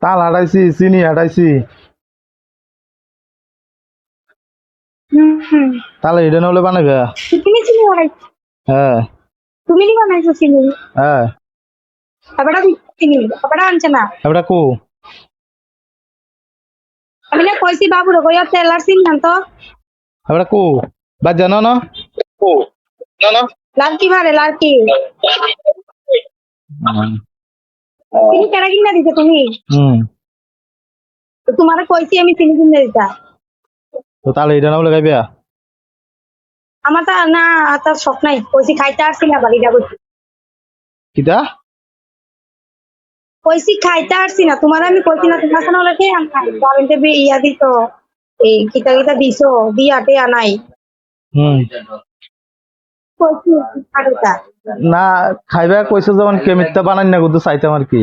তাল হাঁটাইছি, চিনি হাঁটাইছি। হুম। তাহলে এটা নহলে বানাবে? তুমি চিনি বানাইছো? হ্যাঁ তুমি নি বানাইছো চিনি? হ্যাঁ। আবার চিনি আবার আনছে না। এবার কো আমি না কইছি বাবু রে কইয়া তেল আর চিনি আনতো। এবার কো বা জানো না? ও না লালকি মারে লালকি। চিনি কেনা কিনা দিতে তুমি? হুম। তোমার কইছি আমি চিনি কিনে দিতা। তো তাহলে এটা নহলে গাইবে? আমার তা না তার শখ নাই, কইছি খাইতে আসছি না বাড়িটা কইছি। কিটা? কইছি খাইতে আসছি না, তোমার আমি কইছি না তোমার সামনে হলে খেয়ে খাই কারেন্টে ইয়া দিত এই কিতা কিতা দিছো দিয়াতে আনাই হুম। কইছি খাইতা। না খাইবা কইছো যখন কেমিতটা বানাই না কিন্তু চাইতাম আর কি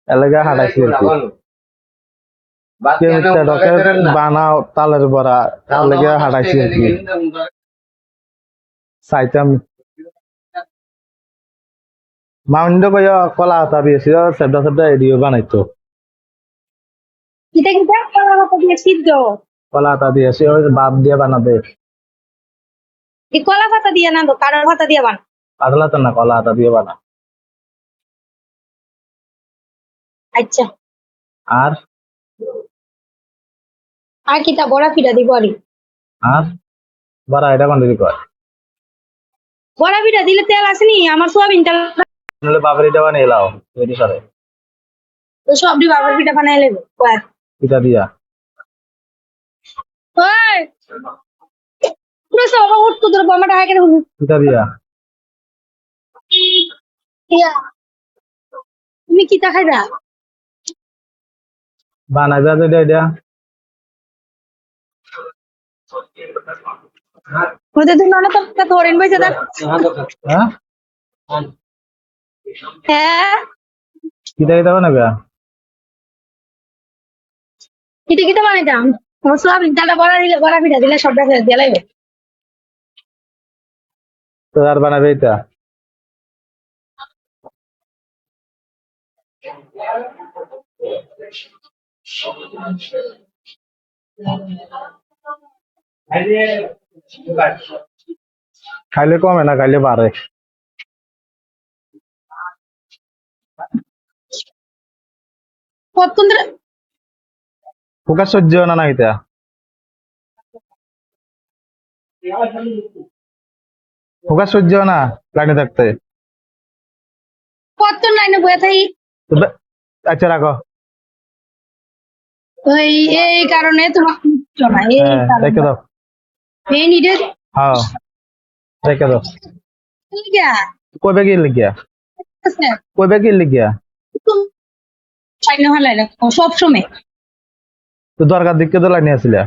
এলাকা হাঁটাইছি আর কি। কেমিতটা ডকে বানাও তালের বড়া এলাকা হাঁটাইছি আর কি চাইতাম। মাউন্ড কইয়া কলা আতা দিয়েছিল সেবটা সেবটা এডিও বানাইতো। কিতা কিতা কলা পাতা দিয়ে সিদ্ধ? কলা আতা দিয়েছে ওই বাপ দিয়ে বানাবে। এই কলা পাতা দিয়ে না তো কারোর পাতা দিয়ে বানা। পাতলা তো না কলা আতা দিয়ে বানা। আচ্ছা আর আর কিতা বড়া পিঠা দিব আরি? আর বড়া এটা কোন দিকে কয়? বড়া পিঠা দিলে তেল আসেনি আমার সোয়াবিন তেল নলে বাপের এটা বানিয়ে লাও তৈরি করে। তো সব দি বাবার পিঠা বানাই লেবে কয়। পিঠা দিয়া ওই পুরো সব উঠতো তোর বামাটা হাই কেন হলু? পিঠা দিয়া ইয়া তুমি কিতা খাইবা? বানাইবা যেটা এটা ওদের দিন না তো ধরেন বইছে দেখ। হ্যাঁ হ্যাঁ কিটা কিটা বানাবে? কিতা কিতা বানাইতাম আমার সোয়াবিন তেলটা বড়া দিলে বড়া পিঠা দিলে সবটা দিয়ে লাগবে। তো আর বানাবে এটা? খাইলে কমে না খাইলে বাড়ে। কতক্ষণ ধরে ফোকাস সহ্য হয় না এটা ফোকাস সহ্য হয় না লাইনে থাকতে। কতক্ষণ লাইনে বয়ে থাকি? তো আচ্ছা রাখো। ওই এই কারণে তোমার বুঝছো না এই হ্যাঁ কারণে রেখে দাও। এই নিডে হ্যাঁ রেখে দাও। গিয়া কইবে কি লিখিয়া আছে কইবে কি লিখিয়া তুমি লাইনে হলে সব সময় তো দরকার দিকে তো লাইনে আসিলা।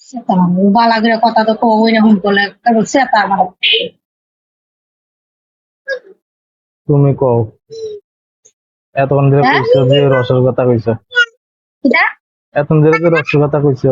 সেটা বালা করে কথা তো কই না হুন করলে সেটা আমার তুমি কও এতক্ষণ ধরে হ্যাঁ কইছো যে রসের কথা কইছো এটা এতক্ষণ ধরে যে রসের কথা কইছো।